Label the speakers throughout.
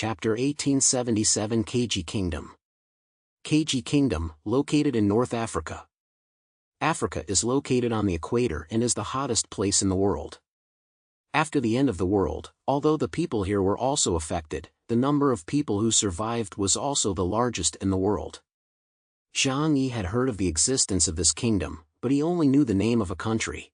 Speaker 1: Chapter 1877 Kg Kingdom. Kg Kingdom, located in North Africa. Africa is located on the equator and is the hottest place in the world. After the end of the world, although the people here were also affected, the number of people who survived was also the largest in the world. Zhang Yi had heard of the existence of this kingdom, but he only knew the name of a country.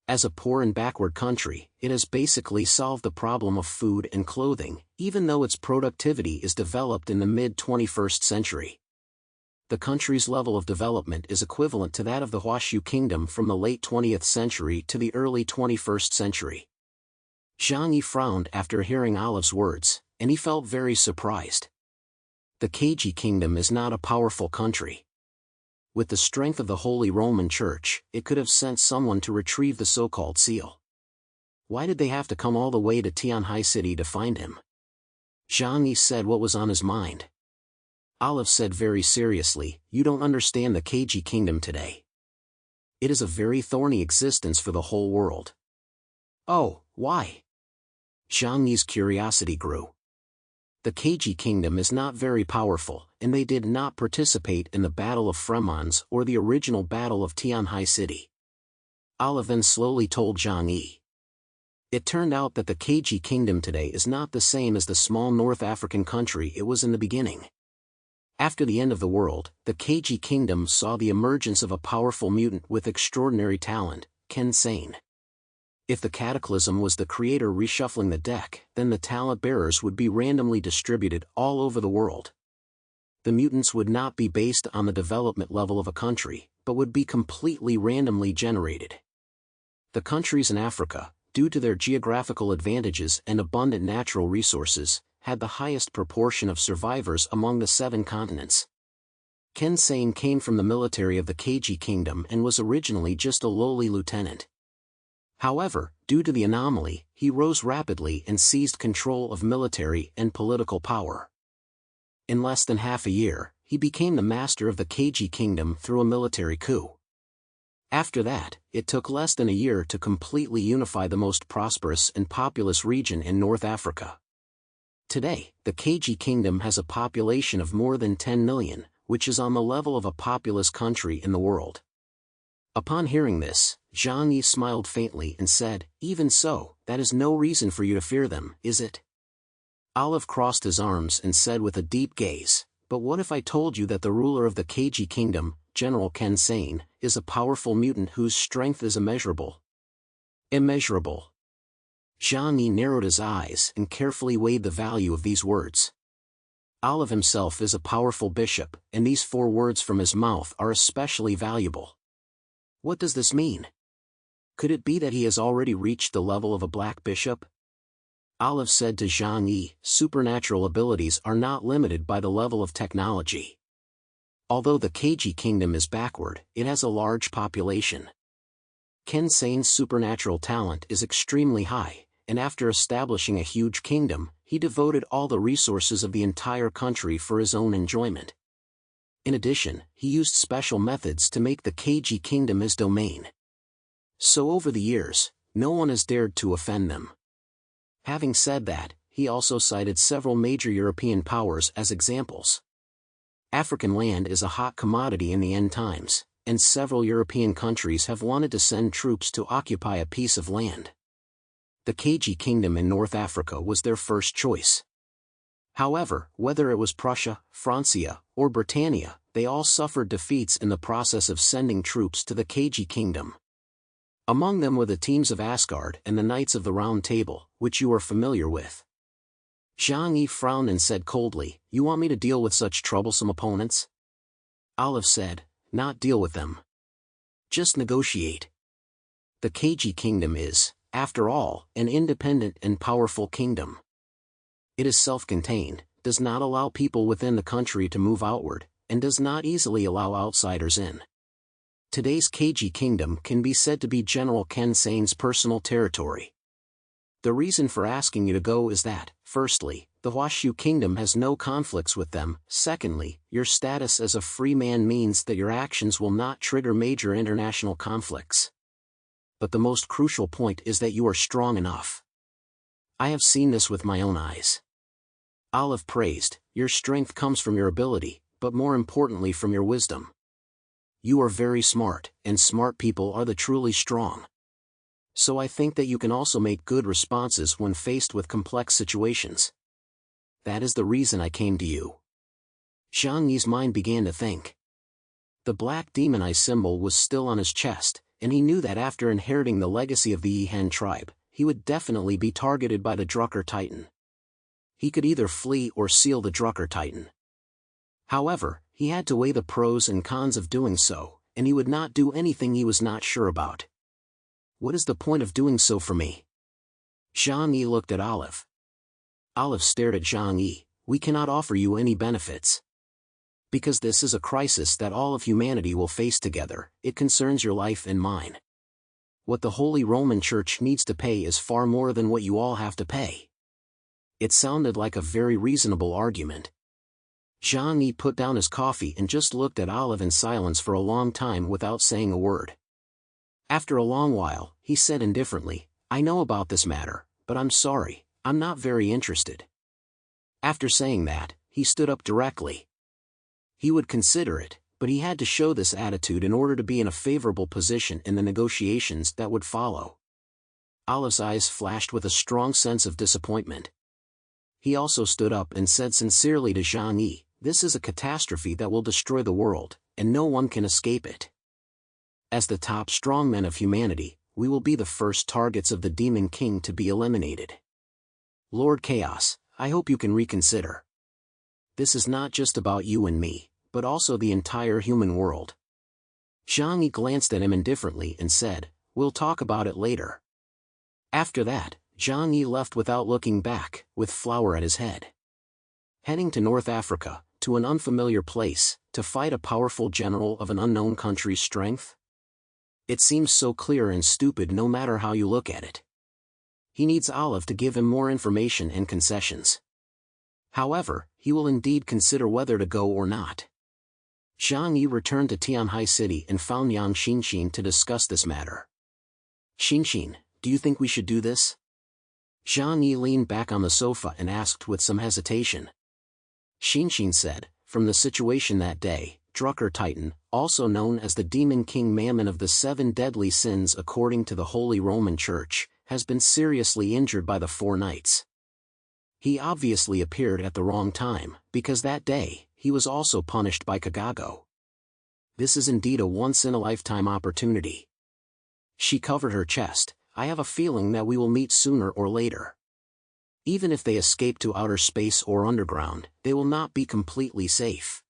Speaker 1: As a poor and backward country, it has basically solved the problem of food and clothing, even though its productivity is developed in the mid-21st century. The country's level of development is equivalent to that of the Huashu Kingdom from the late 20th century to the early 21st century. Zhang Yi frowned after hearing Olive's words, and he felt very surprised. The Kg Kingdom is not a powerful country. With the strength of the Holy Roman Church, it could have sent someone to retrieve the so-called seal. Why did they have to come all the way to Tianhai City to find him? Zhang Yi said what was on his mind. Olive said very seriously, "You don't understand the Kg Kingdom today. It is a very thorny existence for the whole world." "Oh, why?" Zhang Yi's curiosity grew. The Kg Kingdom is not very powerful, and they did not participate in the Battle of Fremons or the original Battle of Tianhai City. Olive then slowly told Zhang Yi. It turned out that the Kg Kingdom today is not the same as the small North African country it was in the beginning. After the end of the world, the Kg Kingdom saw the emergence of a powerful mutant with extraordinary talent, Ken Sane. If the cataclysm was the creator reshuffling the deck, then the talent bearers would be randomly distributed all over the world. The mutants would not be based on the development level of a country, but would be completely randomly generated. The countries in Africa, due to their geographical advantages and abundant natural resources, had the highest proportion of survivors among the 7 continents. Ken Sane came from the military of the Kg Kingdom and was originally just a lowly lieutenant. However, due to the anomaly, he rose rapidly and seized control of military and political power. In less than half a year, he became the master of the Kg Kingdom through a military coup. After that, it took less than a year to completely unify the most prosperous and populous region in North Africa. Today, the Kg Kingdom has a population of more than 10 million, which is on the level of a populous country in the world. Upon hearing this, Zhang Yi smiled faintly and said, "Even so, that is no reason for you to fear them, is it?" Olive crossed his arms and said with a deep gaze, "But what if I told you that the ruler of the Kg Kingdom, General Ken Sane, is a powerful mutant whose strength is immeasurable?" Immeasurable. Zhang Yi narrowed his eyes and carefully weighed the value of these words. Olive himself is a powerful bishop, and these 4 words from his mouth are especially valuable. What does this mean? Could it be that he has already reached the level of a black bishop? Olive said to Zhang Yi, "Supernatural abilities are not limited by the level of technology. Although the Kg Kingdom is backward, it has a large population. Ken Sane's supernatural talent is extremely high, and after establishing a huge kingdom, he devoted all the resources of the entire country for his own enjoyment. In addition, he used special methods to make the Kg Kingdom his domain. So over the years, no one has dared to offend them." Having said that, he also cited several major European powers as examples. African land is a hot commodity in the end times, and several European countries have wanted to send troops to occupy a piece of land. The Kg Kingdom in North Africa was their first choice. However, whether it was Prussia, Francia, or Britannia, they all suffered defeats in the process of sending troops to the Kg Kingdom. Among them were the teams of Asgard and the Knights of the Round Table, which you are familiar with. Zhang Yi frowned and said coldly, "You want me to deal with such troublesome opponents?" Olive said, "Not deal with them. Just negotiate. The Kg Kingdom is, after all, an independent and powerful kingdom. It is self-contained, does not allow people within the country to move outward, and does not easily allow outsiders in. Today's Kg Kingdom can be said to be General Ken Sane's personal territory. The reason for asking you to go is that, firstly, the Huashu Kingdom has no conflicts with them, secondly, your status as a free man means that your actions will not trigger major international conflicts. But the most crucial point is that you are strong enough. I have seen this with my own eyes. Olive praised, "Your strength comes from your ability, but more importantly from your wisdom. You are very smart, and smart people are the truly strong. So I think that you can also make good responses when faced with complex situations. That is the reason I came to you." Zhang Yi's mind began to think. The black demon eye symbol was still on his chest, and he knew that after inheriting the legacy of the Yihan tribe, he would definitely be targeted by the Drucker Titan. He could either flee or seal the Drucker Titan. However, he had to weigh the pros and cons of doing so, and he would not do anything he was not sure about. What is the point of doing so for me? Zhang Yi looked at Olive. Olive stared at Zhang Yi. "We cannot offer you any benefits. Because this is a crisis that all of humanity will face together, it concerns your life and mine. What the Holy Roman Church needs to pay is far more than what you all have to pay." It sounded like a very reasonable argument. Zhang Yi put down his coffee and just looked at Olive in silence for a long time without saying a word. After a long while, he said indifferently, "I know about this matter, but I'm sorry, I'm not very interested." After saying that, he stood up directly. He would consider it, but he had to show this attitude in order to be in a favorable position in the negotiations that would follow. Olive's eyes flashed with a strong sense of disappointment. He also stood up and said sincerely to Zhang Yi, "This is a catastrophe that will destroy the world, and no one can escape it. As the top strongmen of humanity, we will be the first targets of the Demon King to be eliminated. Lord Chaos, I hope you can reconsider. This is not just about you and me, but also the entire human world." Zhang Yi glanced at him indifferently and said, "We'll talk about it later." After that, Zhang Yi left without looking back, with flour at his head. Heading to North Africa, to an unfamiliar place, to fight a powerful general of an unknown country's strength? It seems so clear and stupid no matter how you look at it. He needs Olive to give him more information and concessions. However, he will indeed consider whether to go or not. Zhang Yi returned to Tianhai City and found Yang Xinxin to discuss this matter. "Xinxin, do you think we should do this?" Zhang Yi leaned back on the sofa and asked with some hesitation. Xinxin said, "From the situation that day, Drucker Titan, also known as the Demon King Mammon of the 7 deadly sins according to the Holy Roman Church, has been seriously injured by the 4 knights. He obviously appeared at the wrong time, because that day, he was also punished by Kagago. This is indeed a once-in-a-lifetime opportunity." She covered her chest. "I have a feeling that we will meet sooner or later. Even if they escape to outer space or underground, they will not be completely safe."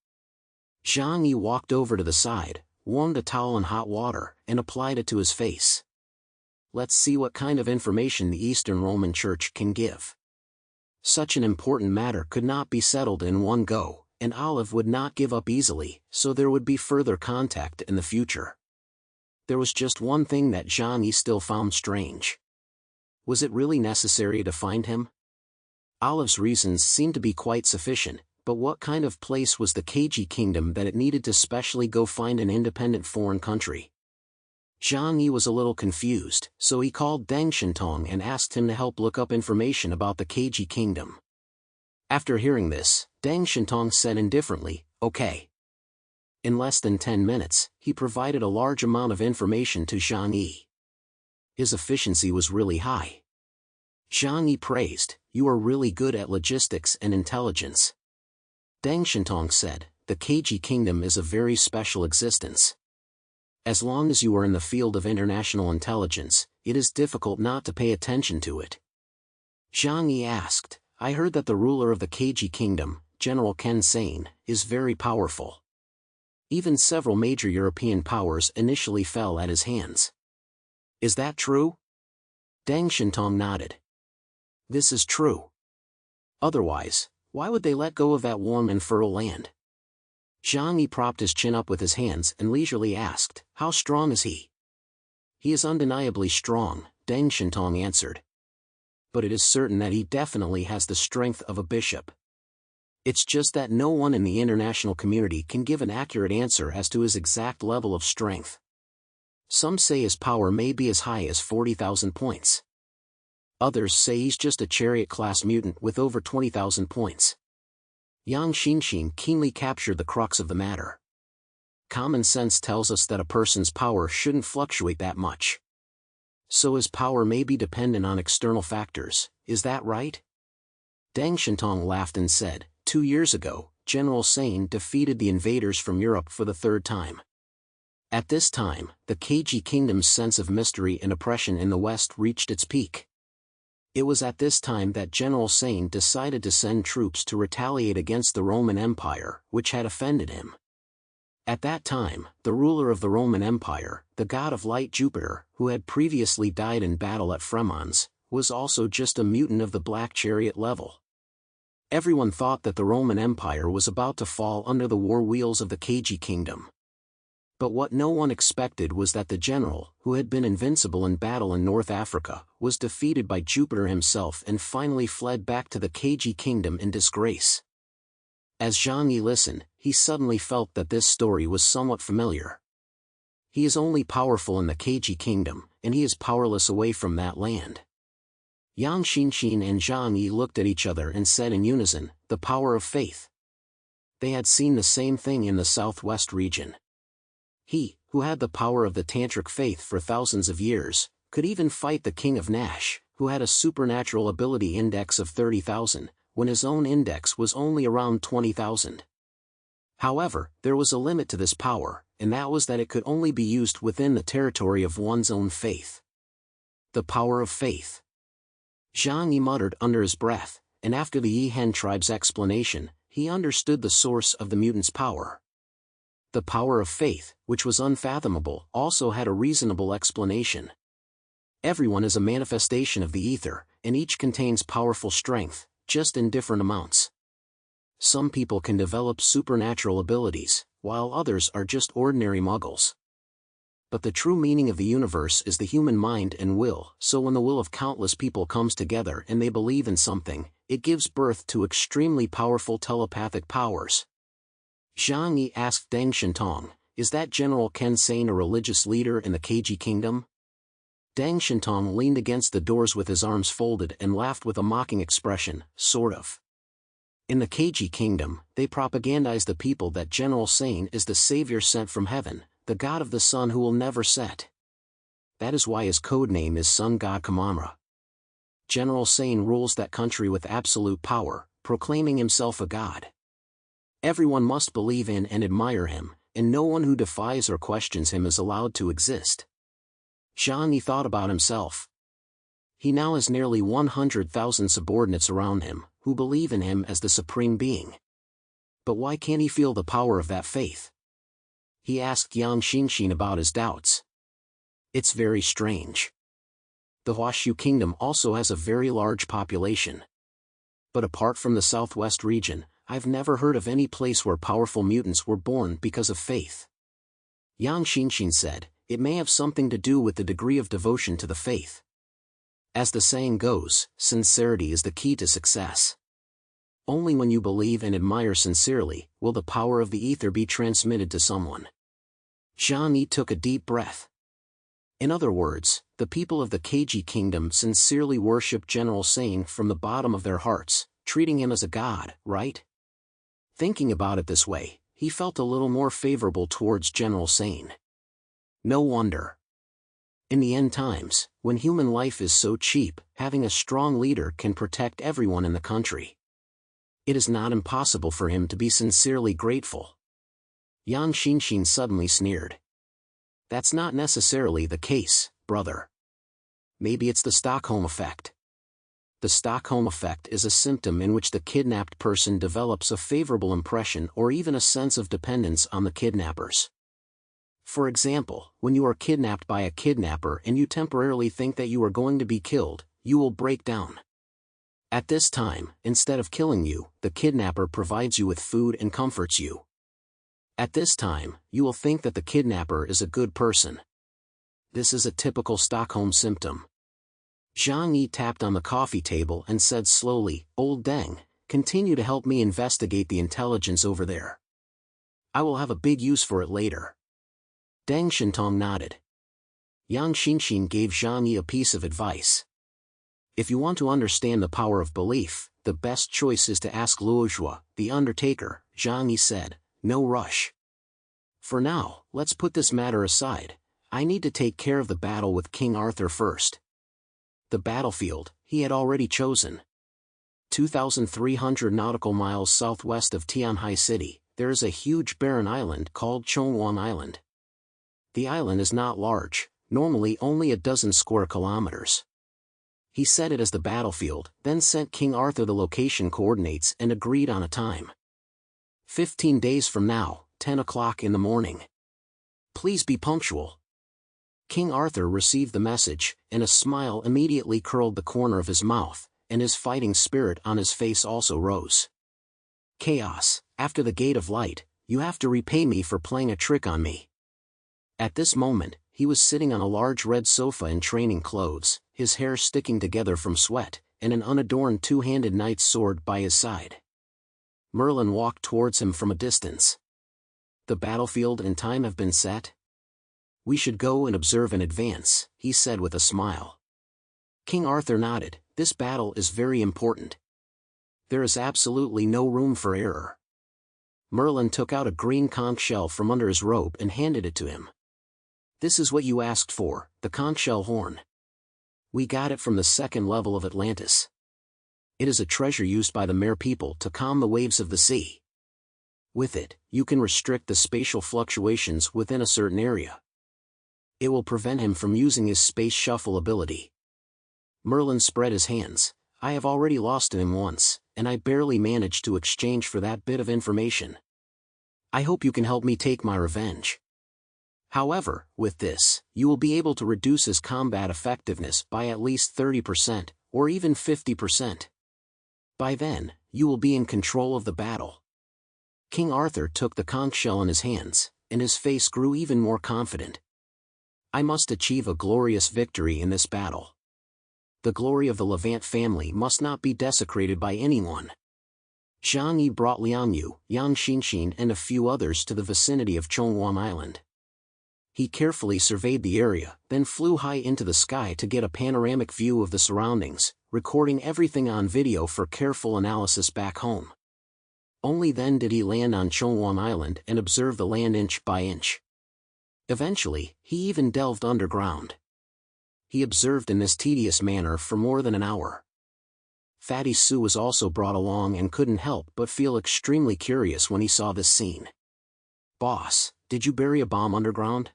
Speaker 1: Zhang Yi walked over to the side, warmed a towel in hot water, and applied it to his face. Let's see what kind of information the Eastern Roman Church can give. Such an important matter could not be settled in one go, and Olive would not give up easily, so there would be further contact in the future. There was just one thing that Zhang Yi still found strange. Was it really necessary to find him? Olive's reasons seemed to be quite sufficient, but what kind of place was the KG Kingdom that it needed to specially go find an independent foreign country? Zhang Yi was a little confused, so he called Deng Shintong and asked him to help look up information about the KG Kingdom. After hearing this, Deng Shintong said indifferently, "Okay." In less than 10 minutes, he provided a large amount of information to Zhang Yi. His efficiency was really high. Zhang Yi praised, "You are really good at logistics and intelligence." Deng Shintong said, "The KG Kingdom is a very special existence. As long as you are in the field of international intelligence, it is difficult not to pay attention to it." Zhang Yi asked, "I heard that the ruler of the KG Kingdom, General Ken Sane, is very powerful. Even several major European powers initially fell at his hands. Is that true?" Deng Shintong nodded. "This is true. Otherwise, why would they let go of that warm and fertile land?" Zhang Yi propped his chin up with his hands and leisurely asked, "How strong is he?" "He is undeniably strong," Deng Shintong answered. "But it is certain that he definitely has the strength of a bishop. It's just that no one in the international community can give an accurate answer as to his exact level of strength. Some say his power may be as high as 40,000 points. Others say he's just a chariot-class mutant with over 20,000 points. Yang Xinxin keenly captured the crux of the matter. Common sense tells us that a person's power shouldn't fluctuate that much. So his power may be dependent on external factors, is that right? Deng Shintong laughed and said, 2 years ago, General Sane defeated the invaders from Europe for the 3rd time. At this time, the KG Kingdom's sense of mystery and oppression in the West reached its peak. It was at this time that General Sane decided to send troops to retaliate against the Roman Empire, which had offended him. At that time, the ruler of the Roman Empire, the god of light Jupiter, who had previously died in battle at Fremons, was also just a mutant of the Black Chariot level. Everyone thought that the Roman Empire was about to fall under the war wheels of the KG Kingdom. But what no one expected was that the general, who had been invincible in battle in North Africa, was defeated by Jupiter himself and finally fled back to the KG Kingdom in disgrace. As Zhang Yi listened, he suddenly felt that this story was somewhat familiar. He is only powerful in the KG Kingdom, and he is powerless away from that land. Yang Xinxin and Zhang Yi looked at each other and said in unison, the power of faith. They had seen the same thing in the southwest region. He, who had the power of the tantric faith for thousands of years, could even fight the king of Nash, who had a supernatural ability index of 30,000, when his own index was only around 20,000. However, there was a limit to this power, and that was that it could only be used within the territory of one's own faith. The power of faith. Zhang Yi muttered under his breath, and after the Yihen tribe's explanation, he understood the source of the mutant's power. The power of faith, which was unfathomable, also had a reasonable explanation. Everyone is a manifestation of the ether, and each contains powerful strength, just in different amounts. Some people can develop supernatural abilities, while others are just ordinary muggles. But the true meaning of the universe is the human mind and will, so when the will of countless people comes together and they believe in something, it gives birth to extremely powerful telepathic powers. Zhang Yi asked Deng Shintong, is that General Ken Sane a religious leader in the KG Kingdom? Deng Shintong leaned against the doors with his arms folded and laughed with a mocking expression, sort of. In the KG Kingdom, they propagandize the people that General Sane is the savior sent from heaven, the god of the sun who will never set. That is why his code name is Sun God Kamamra. General Sane rules that country with absolute power, proclaiming himself a god. Everyone must believe in and admire him, and no one who defies or questions him is allowed to exist. Zhang Yi thought about himself. He now has nearly 100,000 subordinates around him, who believe in him as the supreme being. But why can't he feel the power of that faith? He asked Yang Xinxin about his doubts. It's very strange. The Huashu Kingdom also has a very large population. But apart from the southwest region, I've never heard of any place where powerful mutants were born because of faith. Yang Xinxin said, it may have something to do with the degree of devotion to the faith. As the saying goes, sincerity is the key to success. Only when you believe and admire sincerely, will the power of the ether be transmitted to someone. Zhang Yi took a deep breath. In other words, the people of the KG Kingdom sincerely worship General Sane from the bottom of their hearts, treating him as a god, right? Thinking about it this way, he felt a little more favorable towards General Sane. No wonder. In the end times, when human life is so cheap, having a strong leader can protect everyone in the country. It is not impossible for him to be sincerely grateful. Yang Xinxin suddenly sneered. That's not necessarily the case, brother. Maybe it's the Stockholm effect. The Stockholm effect is a symptom in which the kidnapped person develops a favorable impression or even a sense of dependence on the kidnappers. For example, when you are kidnapped by a kidnapper and you temporarily think that you are going to be killed, you will break down. At this time, instead of killing you, the kidnapper provides you with food and comforts you. At this time, you will think that the kidnapper is a good person. This is a typical Stockholm symptom. Zhang Yi tapped on the coffee table and said slowly, Old Deng, continue to help me investigate the intelligence over there. I will have a big use for it later. Deng Shintong nodded. Yang Xinxin gave Zhang Yi a piece of advice. If you want to understand the power of belief, the best choice is to ask Luozhua, the undertaker, Zhang Yi said, no rush. For now, let's put this matter aside. I need to take care of the battle with King Arthur first. The battlefield, he had already chosen. 2,300 nautical miles southwest of Tianhai City, there is a huge barren island called Chongwang Island. The island is not large, normally only a dozen square kilometers. He set it as the battlefield, then sent King Arthur the location coordinates and agreed on a time. 15 days from now, 10 o'clock in the morning. Please be punctual. King Arthur received the message, and a smile immediately curled the corner of his mouth, and his fighting spirit on his face also rose. Chaos, after the Gate of Light, you have to repay me for playing a trick on me. At this moment, he was sitting on a large red sofa in training clothes, his hair sticking together from sweat, and an unadorned two-handed knight's sword by his side. Merlin walked towards him from a distance. The battlefield and time have been set? We should go and observe in advance, he said with a smile. King Arthur nodded. This battle is very important. There is absolutely no room for error. Merlin took out a green conch shell from under his robe and handed it to him. This is what you asked for, the conch shell horn. We got it from the second level of Atlantis. It is a treasure used by the Mer people to calm the waves of the sea. With it, you can restrict the spatial fluctuations within a certain area. It will prevent him from using his space shuffle ability. Merlin spread his hands. I have already lost to him once, and I barely managed to exchange for that bit of information. I hope you can help me take my revenge. However, with this, you will be able to reduce his combat effectiveness by at least 30%, or even 50%. By then, you will be in control of the battle. King Arthur took the conch shell in his hands, and his face grew even more confident. I must achieve a glorious victory in this battle. The glory of the Levant family must not be desecrated by anyone. Zhang Yi brought Liang Yu, Yang Xinxin and a few others to the vicinity of Chongwang Island. He carefully surveyed the area, then flew high into the sky to get a panoramic view of the surroundings, recording everything on video for careful analysis back home. Only then did he land on Chongwang Island and observe the land inch by inch. Eventually, he even delved underground. He observed in this tedious manner for more than an hour. Fatty Sue was also brought along and couldn't help but feel extremely curious when he saw this scene. Boss, did you bury a bomb underground?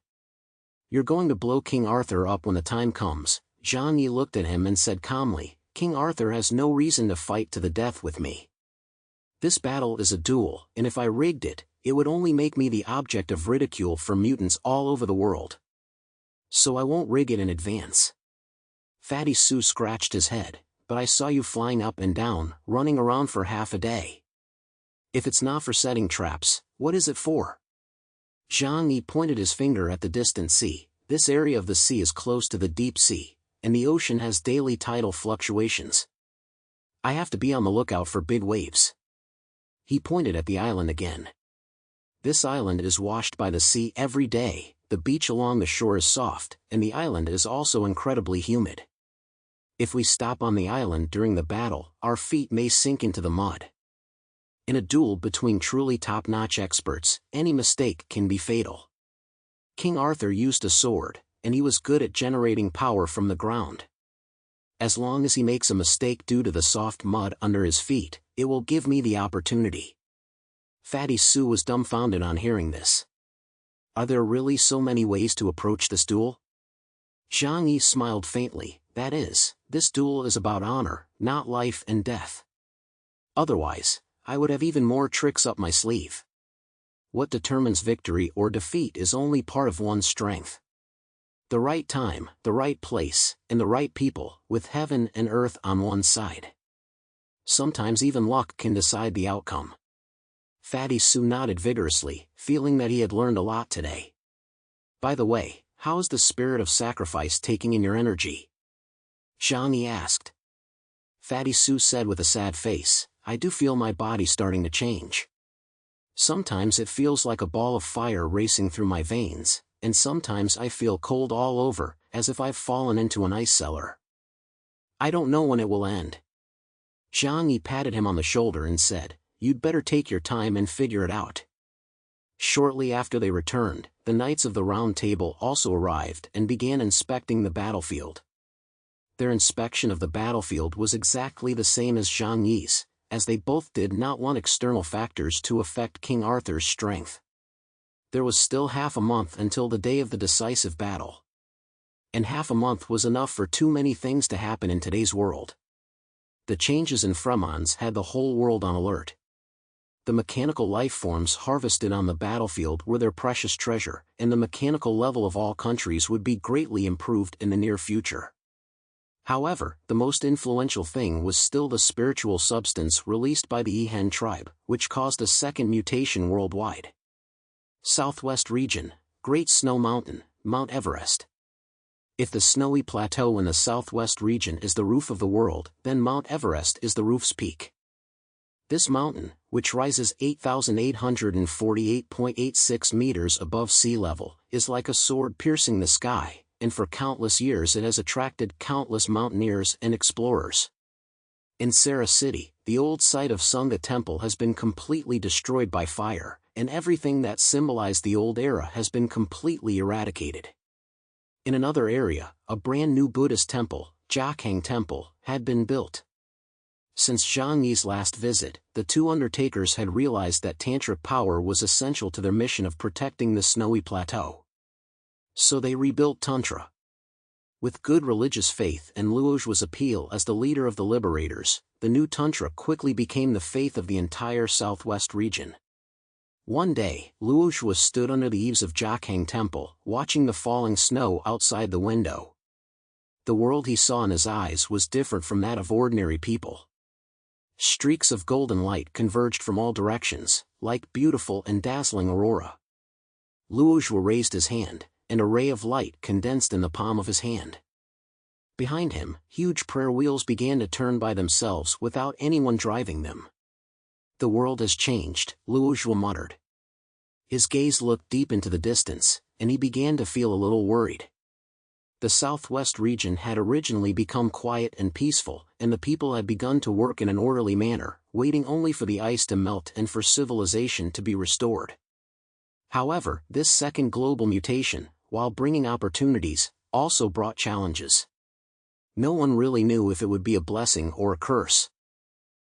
Speaker 1: You're going to blow King Arthur up when the time comes. Zhang Yi looked at him and said calmly, King Arthur has no reason to fight to the death with me. This battle is a duel, and if I rigged it, it would only make me the object of ridicule from mutants all over the world. So I won't rig it in advance. Fatty Sue scratched his head, but I saw you flying up and down, running around for half a day. If it's not for setting traps, what is it for? Zhang Yi pointed his finger at the distant sea. This area of the sea is close to the deep sea, and the ocean has daily tidal fluctuations. I have to be on the lookout for big waves. He pointed at the island again. This island is washed by the sea every day, the beach along the shore is soft, and the island is also incredibly humid. If we stop on the island during the battle, our feet may sink into the mud. In a duel between truly top-notch experts, any mistake can be fatal. King Arthur used a sword, and he was good at generating power from the ground. As long as he makes a mistake due to the soft mud under his feet, it will give me the opportunity. Fatty Sue was dumbfounded on hearing this. Are there really so many ways to approach this duel? Zhang Yi smiled faintly. That is, this duel is about honor, not life and death. Otherwise, I would have even more tricks up my sleeve. What determines victory or defeat is only part of one's strength. The right time, the right place, and the right people, with heaven and earth on one's side. Sometimes even luck can decide the outcome. Fatty Sue nodded vigorously, feeling that he had learned a lot today. By the way, how is the spirit of sacrifice taking in your energy? Zhang Yi asked. Fatty Sue said with a sad face, I do feel my body starting to change. Sometimes it feels like a ball of fire racing through my veins, and sometimes I feel cold all over, as if I've fallen into an ice cellar. I don't know when it will end. Zhang Yi patted him on the shoulder and said, "You'd better take your time and figure it out." Shortly after they returned, the Knights of the Round Table also arrived and began inspecting the battlefield. Their inspection of the battlefield was exactly the same as Zhang Yi's, as they both did not want external factors to affect King Arthur's strength. There was still half a month until the day of the decisive battle. And half a month was enough for too many things to happen in today's world. The changes in Fremons had the whole world on alert. The mechanical life forms harvested on the battlefield were their precious treasure, and the mechanical level of all countries would be greatly improved in the near future. However, the most influential thing was still the spiritual substance released by the Yihan tribe, which caused a second mutation worldwide. Southwest region, Great Snow Mountain, Mount Everest. If the snowy plateau in the southwest region is the roof of the world, then Mount Everest is the roof's peak. This mountain, which rises 8,848.86 meters above sea level, is like a sword piercing the sky, and for countless years it has attracted countless mountaineers and explorers. In Sarah City, the old site of Sunga Temple has been completely destroyed by fire, and everything that symbolized the old era has been completely eradicated. In another area, a brand new Buddhist temple, Jiakhang Temple, had been built. Since Zhang Yi's last visit, the two undertakers had realized that tantric power was essential to their mission of protecting the snowy plateau. So they rebuilt Tantra. With good religious faith and Luozhu's appeal as the leader of the liberators, the new Tantra quickly became the faith of the entire southwest region. One day, Luozhu stood under the eaves of Jiakhang Temple, watching the falling snow outside the window. The world he saw in his eyes was different from that of ordinary people. Streaks of golden light converged from all directions, like beautiful and dazzling aurora. Luozhu raised his hand, and a ray of light condensed in the palm of his hand. Behind him, huge prayer wheels began to turn by themselves without anyone driving them. "The world has changed," Luozhu muttered. His gaze looked deep into the distance, and he began to feel a little worried. The southwest region had originally become quiet and peaceful, and the people had begun to work in an orderly manner, waiting only for the ice to melt and for civilization to be restored. However, this second global mutation, while bringing opportunities, also brought challenges. No one really knew if it would be a blessing or a curse.